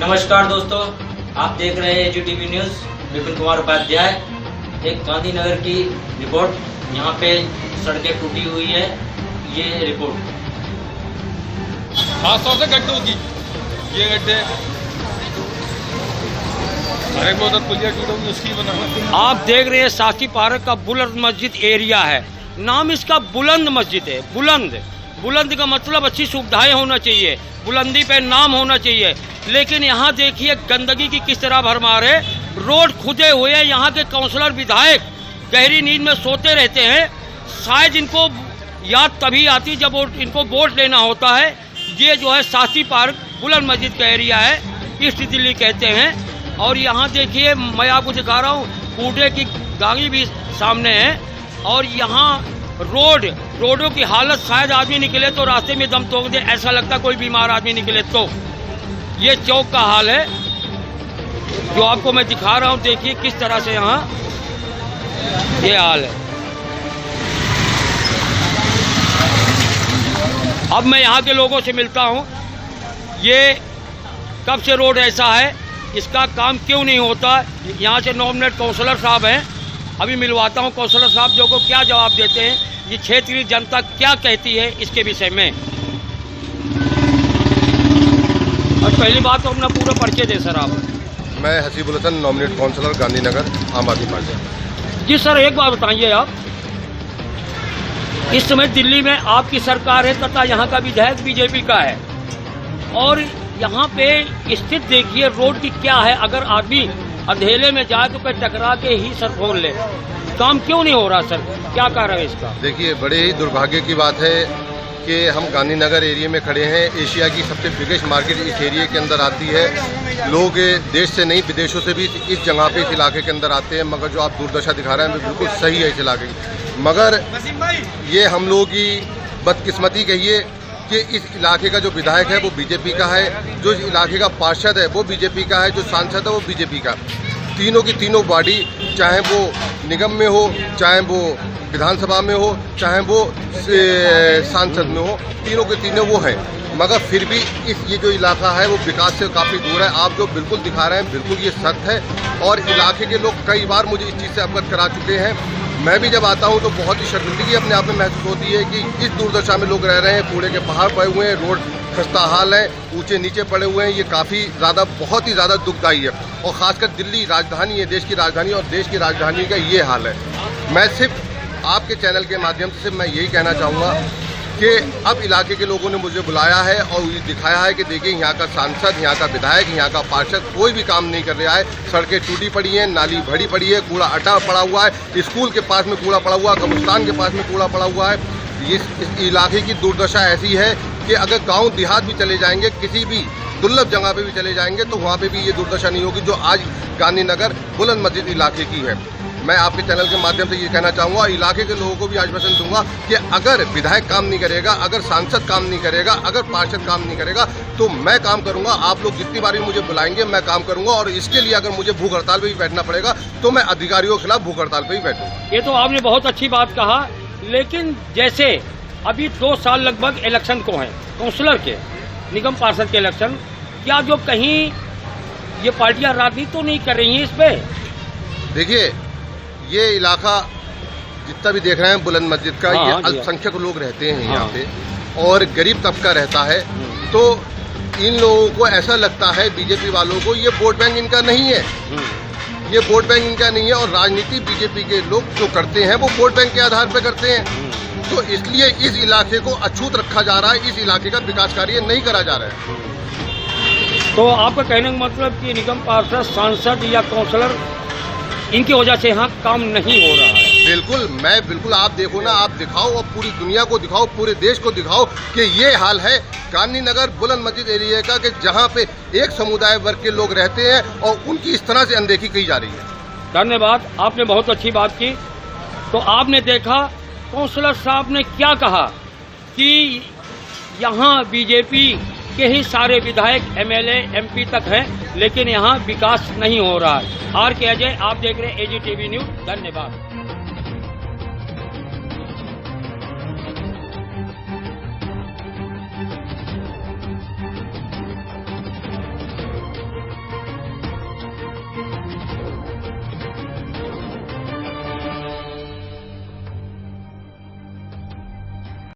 नमस्कार दोस्तों, आप देख रहे हैं एजीटीवी न्यूज़। विपिन कुमार उपाध्याय। एक गांधीनगर की रिपोर्ट। यहाँ पे सड़कें टूटी हुई है, ये रिपोर्ट। खासतौर से गड्ढों की ये गड्ढे अरे वो पुलिया टूटी उसकी बना। आप देख रहे हैं साथी पार्क का बुलंद मस्जिद एरिया है। नाम इसका बुलंद मस्जिद है। बुलंद का मतलब अच्छी सुविधाएं होना चाहिए, बुलंदी पे नाम होना चाहिए। लेकिन यहाँ देखिए गंदगी की किस तरह भरमार है। रोड खुदे हुए हैं। यहाँ के काउंसलर विधायक गहरी नींद में सोते रहते हैं। शायद इनको याद तभी आती जब इनको वोट लेना होता है। ये जो है साथी पार्क बुलंद मस्जिद का एरिया है, ईस्ट दिल्ली कहते हैं। और यहाँ देखिए मैं आपको दिखा रहा हूँ, कूड़े की गाड़ी भी सामने है। और यहाँ रोडों की हालत, शायद आदमी निकले तो रास्ते में दम तोड़ दे, ऐसा लगता कोई बीमार आदमी निकले तो। ये चौक का हाल है जो आपको मैं दिखा रहा हूँ। देखिए किस तरह से यहाँ ये हाल है। अब मैं यहाँ के लोगों से मिलता हूँ। ये कब से रोड ऐसा है, इसका काम क्यों नहीं होता। यहाँ से नॉमिनेट काउंसलर साहब हैं, अभी मिलवाता हूँ। काउंसलर साहब जो को क्या जवाब देते हैं, ये क्षेत्र की जनता क्या कहती है इसके विषय में। और पहली बात तो अपना पूरा परिचय दे सर आप। मैं हसीबुल हसन, नॉमिनेट काउंसलर गांधीनगर, आम आदमी पार्टी। जी सर, एक बात बताइए आप, इस समय दिल्ली में आपकी सरकार है तथा यहाँ का विधायक बीजेपी का है। और यहाँ पे स्थित देखिए रोड की क्या है। अगर आदमी अंधेले में जाए तो कोई टकरा के ही सर फोन ले। काम क्यों नहीं हो रहा सर, क्या कारण है इसका। देखिए, बड़े ही दुर्भाग्य की बात है कि हम गांधीनगर एरिया में खड़े हैं। एशिया की सबसे बिगेस्ट मार्केट इस एरिया के अंदर आती है। लोग देश से नहीं विदेशों से भी इस जगह पे, इस इलाके के अंदर आते हैं। मगर जो आप दुर्दशा दिखा रहे हैं बिल्कुल सही है इस इलाके की। मगर ये हम लोगों की बदकिस्मती कहिए कि इस इलाके का जो विधायक है वो बीजेपी का है, जो इस इलाके का पार्षद है वो बीजेपी का है, जो सांसद है वो बीजेपी का। तीनों की तीनों बॉडी, चाहे वो निगम में हो, चाहे वो विधानसभा में हो, चाहे वो सांसद में हो, तीनों के तीनों वो हैं। मगर फिर भी ये जो इलाका है वो विकास से काफ़ी दूर है। आप जो बिल्कुल दिखा रहे हैं बिल्कुल ये सत्य है। और इलाके के लोग कई बार मुझे इस चीज़ से अवगत करा चुके हैं। मैं भी जब आता हूं तो बहुत ही शर्मिंदगी अपने आप में महसूस होती है कि इस दुर्दशा में लोग रह रहे हैं। कूड़े के पहाड़ पड़े हुए हैं, रोड खस्ता हाल है, ऊंचे नीचे पड़े हुए हैं। ये काफ़ी ज़्यादा, बहुत ही ज़्यादा दुखदायी है। और ख़ासकर दिल्ली राजधानी है, देश की राजधानी, और देश की राजधानी का ये हाल है। मैं सिर्फ आपके चैनल के माध्यम से मैं यही कहना चाहूँगा कि अब इलाके के लोगों ने मुझे बुलाया है और ये दिखाया है कि देखिए यहाँ का सांसद, यहाँ का विधायक, यहाँ का पार्षद कोई भी काम नहीं कर रहा है। सड़कें टूटी पड़ी हैं, नाली भरी पड़ी है, कूड़ा अटा पड़ा हुआ है, स्कूल के पास में कूड़ा पड़ा हुआ है, कब्रिस्तान के पास में कूड़ा पड़ा हुआ है। इस इलाके की दुर्दशा ऐसी है कि अगर गाँव देहात भी चले जाएंगे, किसी भी दुर्लभ जगह पे भी चले जाएंगे तो वहाँ पे भी ये दुर्दशा नहीं होगी जो आज गांधीनगर बुलंद मस्जिद इलाके की है। मैं आपके चैनल के माध्यम से ये कहना चाहूँगा, इलाके के लोगों को भी आश्वासन दूंगा कि अगर विधायक काम नहीं करेगा, अगर सांसद काम नहीं करेगा, अगर पार्षद काम नहीं करेगा तो मैं काम करूँगा। आप लोग जितनी बार मुझे बुलाएंगे मैं काम करूँगा। और इसके लिए अगर मुझे भूख हड़ताल पर भी बैठना पड़ेगा तो मैं अधिकारियों के खिलाफ भूख हड़ताल पर भी बैठूँगा। ये तो आपने बहुत अच्छी बात कहा। लेकिन जैसे अभी 2 साल लगभग इलेक्शन को है, काउंसलर के, निगम पार्षद के इलेक्शन, क्या जो कहीं ये पार्टियां राजनीति तो नहीं कर रही हैं इस पे। देखिए, ये इलाका जितना भी देख रहे हैं बुलंद मस्जिद का, ये अल्पसंख्यक लोग रहते हैं यहाँ पे और गरीब तबका रहता है। तो इन लोगों को ऐसा लगता है, बीजेपी वालों को, ये वोट बैंक इनका नहीं है, ये वोट बैंक इनका नहीं है। और राजनीति बीजेपी के लोग जो करते हैं वो वोट बैंक के आधार पर करते हैं। तो इसलिए इस इलाके को अछूत रखा जा रहा है, इस इलाके का विकास कार्य नहीं करा जा रहा है। तो आपका कहने का मतलब कि निगम पार्षद, सांसद या काउंसलर, इनकी वजह से यहाँ काम नहीं हो रहा है। बिल्कुल आप देखो ना, आप दिखाओ और पूरी दुनिया को दिखाओ, पूरे देश को दिखाओ कि ये हाल है गांधीनगर बुलंद मस्जिद एरिया का, कि जहाँ पे एक समुदाय वर्ग के लोग रहते हैं और उनकी इस तरह से अनदेखी की जा रही है। धन्यवाद, आपने बहुत अच्छी बात की। तो आपने देखा काउंसलर साहब ने क्या कहा कि यहाँ बीजेपी के ही सारे विधायक, एमएलए, एमपी तक हैं, लेकिन यहाँ विकास नहीं हो रहा है। आर के अजय, आप देख रहे हैं एजीटीवी न्यूज़। धन्यवाद।